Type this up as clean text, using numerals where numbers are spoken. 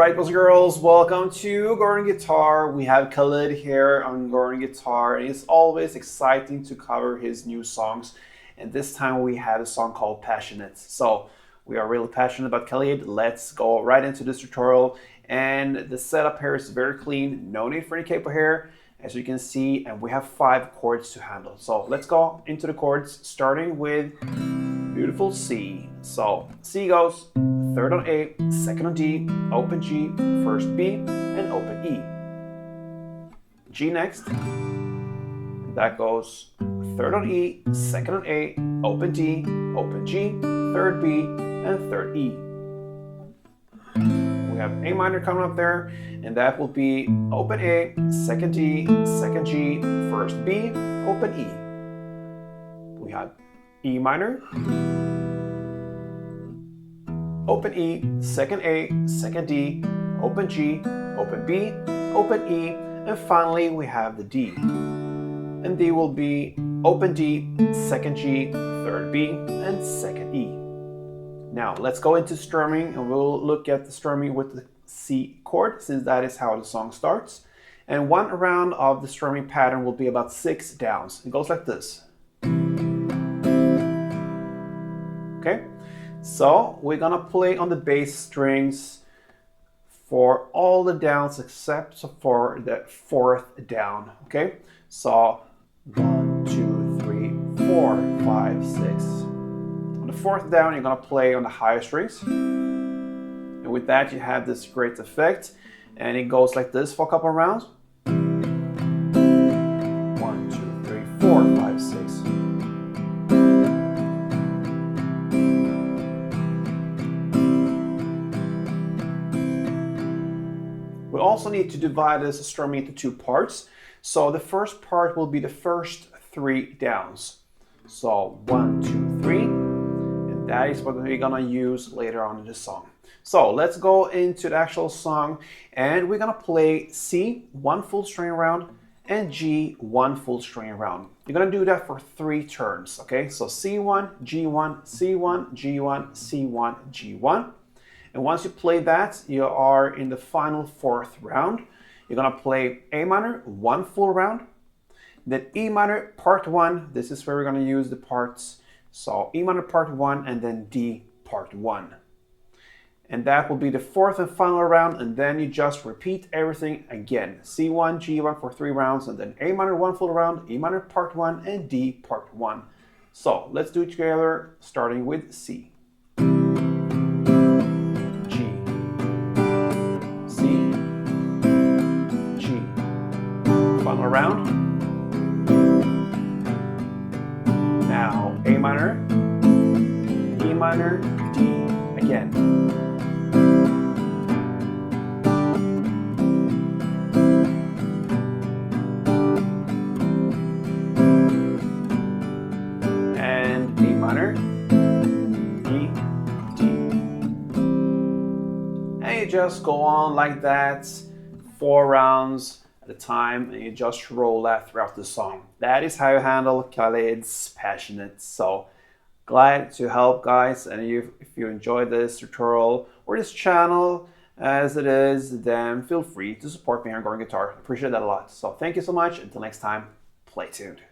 Alright, boys and girls, welcome to Gordon Guitar. We have Khalid here on Gordon Guitar, and it's always exciting to cover his new songs. And this time we have a song called Passionate. So we are really passionate about Khalid. Let's go right into this tutorial. And the setup here is very clean, no need for any capo here, as you can see, and we have 5 chords to handle. So let's go into the chords, starting with beautiful C. So C goes 3rd on A, 2nd on D, open G, 1st B, and open E. G next. That goes 3rd on E, 2nd on A, open D, open G, 3rd B, and 3rd E. We have A minor coming up there, and that will be open A, 2nd D, 2nd G, 1st B, open E. We have E minor, open E, 2nd A, 2nd D, open G, open B, open E, and finally we have the D. And D will be open D, 2nd G, 3rd B, and 2nd E. Now let's go into strumming, and we'll look at the strumming with the C chord, since that is how the song starts. And one round of the strumming pattern will be about 6 downs. It goes like this. Okay, so we're gonna play on the bass strings for all the downs except for the 4th down. Okay, so 1, 2, 3, 4, 5, 6. On the 4th down, you're gonna play on the higher strings, and with that you have this great effect, and it goes like this for a couple of rounds. 1, 2, 3, 4, 5, 6. We also need to divide this strumming into 2 parts. So the first part will be the first 3 downs. So 1, 2, 3, and that is what we're gonna use later on in the song. So let's go into the actual song, and we're gonna play C, 1 full string round, and G, 1 full string round. You're gonna do that for 3 turns, okay? So C1, G1, C1, G1, C1, G1. And once you play that, you are in the final 4th round. You're gonna play A minor, 1 full round, then E minor, part 1. This is where we're gonna use the parts. So E minor, part 1, and then D, part 1. And that will be the 4th and final round, and then you just repeat everything again. C1, G1 for 3 rounds, and then A minor, 1 full round, E minor, part 1, and D, part 1. So let's do it together, starting with C. Final round. Now A minor, E minor, D again. And A minor, E, D. And you just go on like that, 4 rounds at a time, and you just roll that throughout the song. That is how you handle Khalid's Passionate. So glad to help, guys, and if you enjoyed this tutorial or this channel as it is, then feel free to support me on Gordon Guitar. I appreciate that a lot. So thank you so much. Until next time, play tuned.